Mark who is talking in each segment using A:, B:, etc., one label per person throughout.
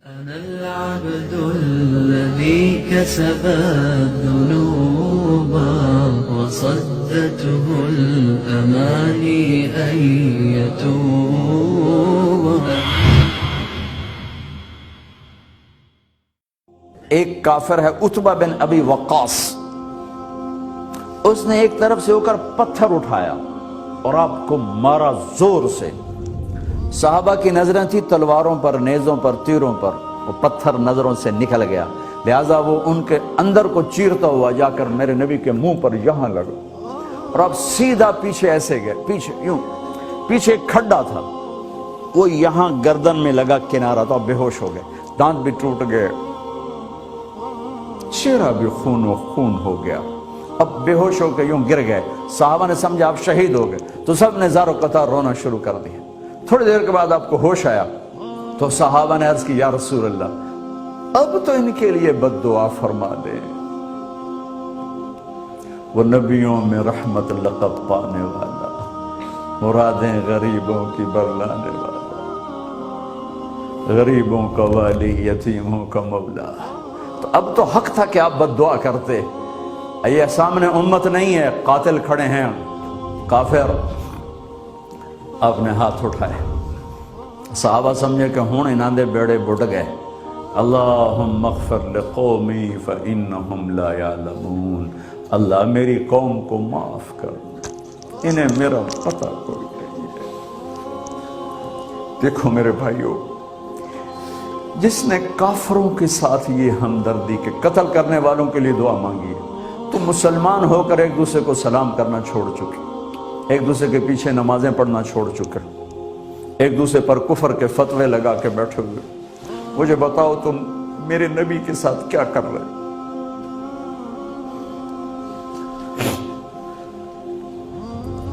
A: أنا العبد الذي كسب الذنوب وصدته الأماني أن يتوب.
B: ایک کافر ہے عتبہ بن ابی وقاص، اس نے ایک طرف سے ہو کر پتھر اٹھایا اور آپ کو مارا زور سے۔ صحابہ کی نظریں تھی تلواروں پر، نیزوں پر، تیروں پر، وہ پتھر نظروں سے نکل گیا، لہذا وہ ان کے اندر کو چیرتا ہوا جا کر میرے نبی کے منہ پر یہاں لگا، اور آپ سیدھا پیچھے ایسے گئے، پیچھے یوں، پیچھے ایک کھڈا تھا، وہ یہاں گردن میں لگا کنارہ تو آپ بے ہوش ہو گئے، دانت بھی ٹوٹ گئے، چہرہ بھی خون و خون ہو گیا، اب بے ہوش ہو کے یوں گر گئے۔ صحابہ نے سمجھا آپ شہید ہو گئے تو سب نے زار و قطار رونا شروع کر دیا۔ تھوڑی دیر کے بعد آپ کو ہوش آیا تو صحابہ نے عرض کی یا رسول اللہ اب تو ان کے لیے بد دعا فرما دے، وہ نبیوں میں رحمت لقب پانے والا، مرادیں غریبوں کی برلانے والا، غریبوں کا والی، یتیموں کا مولا۔ تو اب تو حق تھا کہ آپ بد دعا کرتے۔ یہ سامنے امت نہیں ہے، قاتل کھڑے ہیں، کافر۔ آپ نے ہاتھ اٹھائے، صحابہ سمجھے کہ ہوں انہاں دے بیڑے بڑھ گئے۔ اللہم اغفر لقومی فإنہم لا یعلمون، اللہ میری قوم کو معاف کر، انہیں میرا پتہ کوئی نہیں ہے۔ دیکھو میرے بھائیو، جس نے کافروں کے ساتھ یہ ہمدردی کے قتل کرنے والوں کے لیے دعا مانگی ہے، تو مسلمان ہو کر ایک دوسرے کو سلام کرنا چھوڑ چکے، ایک دوسرے کے پیچھے نمازیں پڑھنا چھوڑ چکے، ایک دوسرے پر کفر کے فتوے لگا کے بیٹھے ہوئے۔ مجھے بتاؤ تم میرے نبی کے ساتھ کیا کر رہے؟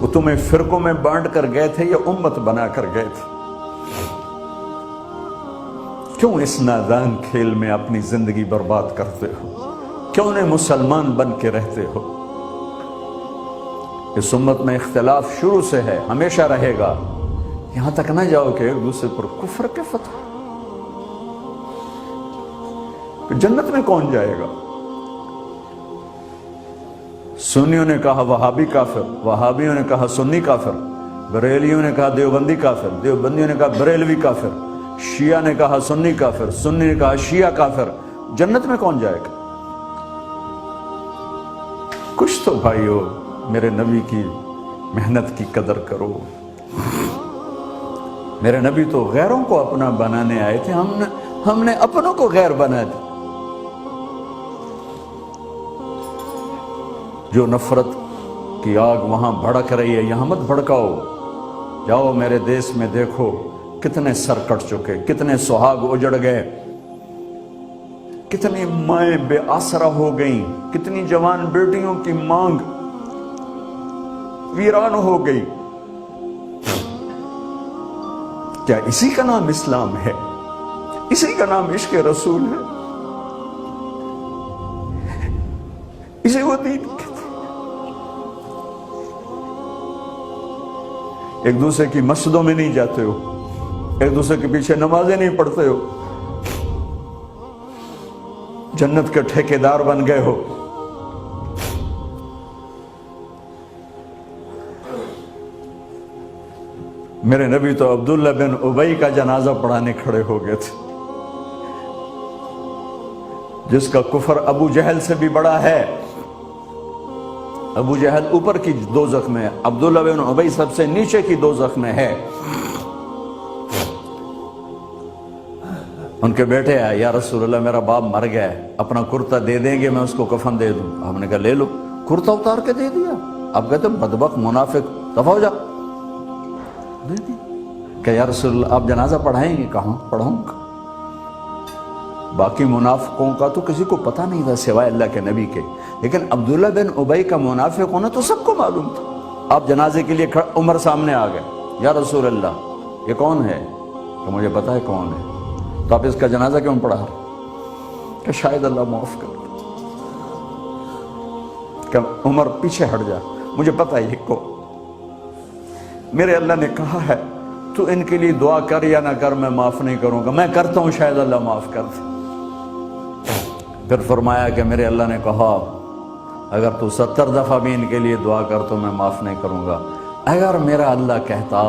B: وہ تمہیں فرقوں میں بانٹ کر گئے تھے یا امت بنا کر گئے تھے؟ کیوں اس نادان کھیل میں اپنی زندگی برباد کرتے ہو؟ کیوں نہیں مسلمان بن کے رہتے ہو؟ اس امت میں اختلاف شروع سے ہے، ہمیشہ رہے گا، یہاں تک نہ جاؤ کہ ایک دوسرے پر کفر کے فتوے۔ جنت میں کون جائے گا؟ سنیوں نے کہا وہابی کافر، وہابیوں نے کہا سنی کافر، بریلیوں نے کہا دیوبندی کافر، دیوبندیوں نے کہا بریلوی کافر، شیعہ نے کہا سنی کافر، سنی نے کہا شیعہ کافر۔ جنت میں کون جائے گا؟ کچھ تو بھائیو میرے نبی کی محنت کی قدر کرو۔ میرے نبی تو غیروں کو اپنا بنانے آئے تھے، ہم نے اپنوں کو غیر بنا دیا۔ جو نفرت کی آگ وہاں بھڑک رہی ہے یہاں مت بھڑکاؤ۔ جاؤ میرے دیس میں دیکھو کتنے سر کٹ چکے، کتنے سہاگ اجڑ گئے، کتنی مائیں بے آسرا ہو گئیں، کتنی جوان بیٹیوں کی مانگ ویران ہو گئی۔ کیا اسی کا نام اسلام ہے؟ اسی کا نام عشق رسول ہے؟ اسے وہ دین کہتے ہیں؟ ایک دوسرے کی مسجدوں میں نہیں جاتے ہو، ایک دوسرے کے پیچھے نمازیں نہیں پڑھتے ہو، جنت کے ٹھیکیدار بن گئے ہو۔ میرے نبی تو عبداللہ بن ابی کا جنازہ پڑھانے کھڑے ہو گئے تھے، جس کا کفر ابو جہل سے بھی بڑا ہے۔ ابو جہل اوپر کی دوزخ میں ہے، عبداللہ بن ابی سب سے نیچے کی دوزخ میں ہے۔ ان کے بیٹے آئے، یا رسول اللہ میرا باپ مر گیا ہے، اپنا کرتا دے دیں گے میں اس کو کفن دے دوں؟ آپ نے کہا لے لو۔ کرتا اتار کے دے دیا۔ آپ کہتے ہیں بدبخت منافق، دفع ہو جا۔ دے دیا کہ یا رسول اللہ آپ جنازہ پڑھائیں گے؟ کہاں پڑھاؤں گا۔ باقی منافقوں کا تو کسی کو پتہ نہیں تھا سوائے اللہ کے نبی کے، لیکن عبداللہ بن ابی کا منافق ہونا تو سب کو معلوم تھا۔ آپ جنازے کے لیے عمر سامنے آ گئے، یا رسول اللہ یہ کون ہے؟ کہ مجھے پتا ہے کون ہے، تو آپ اس کا جنازہ کیوں پڑھا؟ کہ شاید اللہ معاف کر دے۔ کہ عمر پیچھے ہٹ جا، مجھے پتا ہے یہ کو، میرے اللہ نے کہا ہے تو ان کے لیے دعا کر یا نہ کر، میں معاف نہیں کروں گا، میں کرتا ہوں شاید اللہ معاف کر دے۔ پھر فرمایا کہ میرے اللہ نے کہا اگر تو 70 دفعہ بھی ان کے لیے دعا کر تو میں معاف نہیں کروں گا۔ اگر میرا اللہ کہتا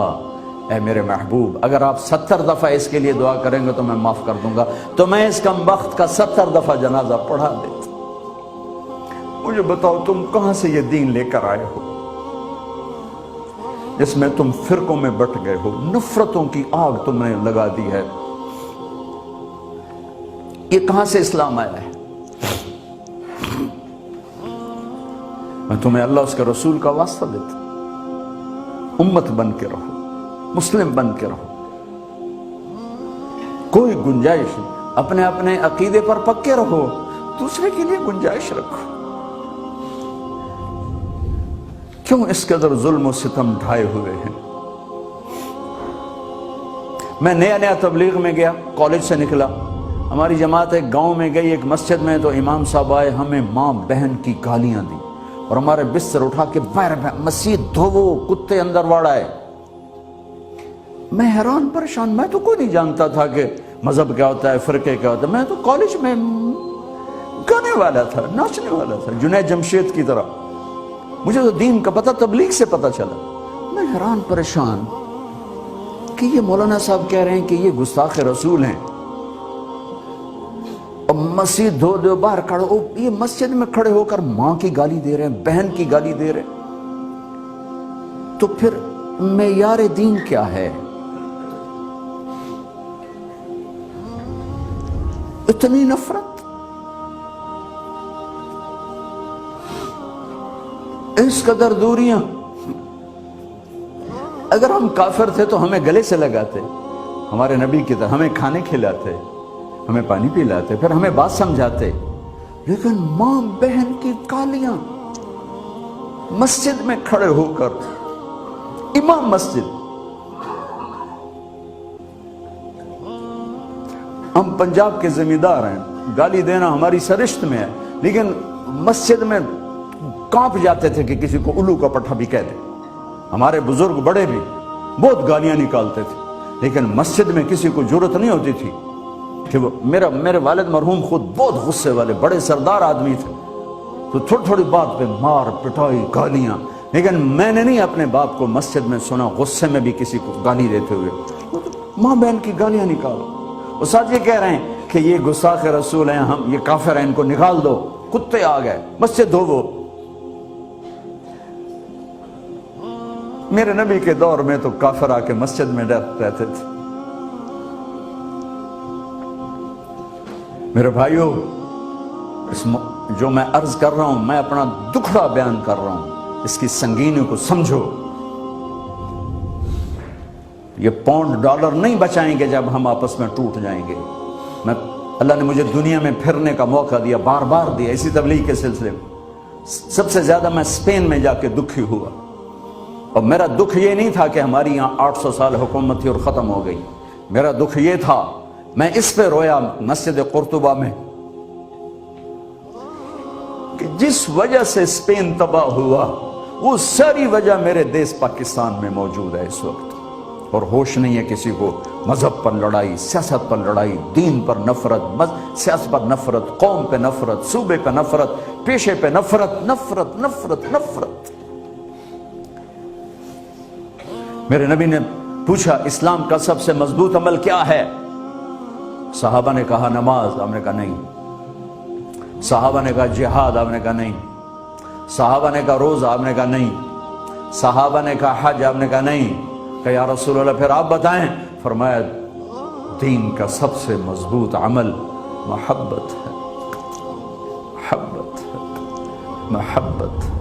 B: اے میرے محبوب اگر آپ 70 دفعہ اس کے لیے دعا کریں گے تو میں معاف کر دوں گا، تو میں اس کم بخت کا 70 دفعہ جنازہ پڑھا دیتا۔ مجھے بتاؤ تم کہاں سے یہ دین لے کر آئے ہو جس میں تم فرقوں میں بٹ گئے ہو، نفرتوں کی آگ تم نے لگا دی ہے، یہ کہاں سے اسلام آیا ہے؟ میں تمہیں اللہ اس کے رسول کا واسطہ دیتا ہوں، امت بن کے رہو، مسلم بن کے رہو، کوئی گنجائش نہیں، اپنے اپنے عقیدے پر پکے رہو، دوسرے کے لیے گنجائش رکھو۔ کیوں اس قدر ظلم و ستم ڈھائے ہوئے ہیں؟ میں نیا تبلیغ میں گیا، کالج سے نکلا، ہماری جماعت ایک گاؤں میں گئی، ایک مسجد میں، تو امام صاحب آئے، ہمیں ماں بہن کی گالیاں دی اور ہمارے بستر اٹھا کے باہر مسجد دھوو، کتے اندر واڑائے۔ میں حیران پریشان، میں تو کوئی نہیں جانتا تھا کہ مذہب کیا ہوتا ہے، فرقے کیا ہوتا ہے، میں تو کالج میں گانے والا تھا، ناچنے والا تھا، جنید جمشید کی طرح، مجھے تو دین کا پتہ تبلیغ سے پتہ چلا۔ میں حیران پریشان کہ یہ مولانا صاحب کہہ رہے ہیں کہ یہ گستاخ رسول ہیں، اور مسجد دھو دو باہر کھڑے ہو، یہ مسجد میں کھڑے ہو کر ماں کی گالی دے رہے ہیں، بہن کی گالی دے رہے ہیں، تو پھر معیار دین کیا ہے؟ اتنی نفرت، اس قدر دوریاں۔ اگر ہم کافر تھے تو ہمیں گلے سے لگاتے، ہمارے نبی کی طرح ہمیں کھانے کھلاتے، ہمیں پانی پلاتے، پھر ہمیں بات سمجھاتے، لیکن ماں بہن کی گالیاں، مسجد میں کھڑے ہو کر، امام مسجد۔ ہم پنجاب کے زمیندار ہیں، گالی دینا ہماری سرشت میں ہے، لیکن مسجد میں کانپ جاتے تھے کہ کسی کو الو کا پٹھا بھی کہہ دے۔ ہمارے بزرگ بڑے بھی بہت گالیاں نکالتے تھے، لیکن مسجد میں کسی کو جرت نہیں ہوتی تھی کہ وہ میرے والد مرحوم خود بہت غصے والے بڑے سردار آدمی تھے، تو تھوڑی تھوڑی بات پہ مار پٹائی گالیاں، لیکن میں نے نہیں اپنے باپ کو مسجد میں سنا غصے میں بھی کسی کو گالی دیتے ہوئے۔ ماں بہن کی گالیاں نکالو، وہ ساتھ یہ کہہ رہے ہیں کہ یہ گستاخ رسول ہیں، ہم یہ کافر ہیں، ان کو نکال دو، کتے آ گئے، مسجد دھوو۔ میرے نبی کے دور میں تو کافر آ کے مسجد میں رہتے تھے۔ میرے بھائیوں، جو میں عرض کر رہا ہوں، میں اپنا دکھڑا بیان کر رہا ہوں، اس کی سنگینی کو سمجھو۔ یہ پاؤنڈ ڈالر نہیں بچائیں گے جب ہم آپس میں ٹوٹ جائیں گے۔ اللہ نے مجھے دنیا میں پھرنے کا موقع دیا، بار بار دیا، اسی تبلیغ کے سلسلے میں۔ سب سے زیادہ میں اسپین میں جا کے دکھی ہوا، اور میرا دکھ یہ نہیں تھا کہ ہماری یہاں 800 سال حکومت تھی اور ختم ہو گئی، میرا دکھ یہ تھا، میں اس پہ رویا مسجد قرطبہ میں، کہ جس وجہ سے اسپین تباہ ہوا وہ ساری وجہ میرے دیس پاکستان میں موجود ہے اس وقت، اور ہوش نہیں ہے کسی کو۔ مذہب پر لڑائی، سیاست پر لڑائی، دین پر نفرت، سیاست پر نفرت، قوم پہ نفرت، صوبے پہ نفرت، پیشے پہ نفرت، نفرت نفرت نفرت۔ میرے نبی نے پوچھا اسلام کا سب سے مضبوط عمل کیا ہے؟ صحابہ نے کہا نماز، آپ نے کہا نہیں۔ صحابہ نے کہا جہاد، آپ نے کہا نہیں۔ صحابہ نے کہا روزہ، آپ نے کہا نہیں۔ صحابہ نے کہا حج، آپ نے کہا نہیں۔ کہ یا رسول اللہ پھر آپ بتائیں؟ فرمایا دین کا سب سے مضبوط عمل محبت ہے، محبت ہے، محبت ہے۔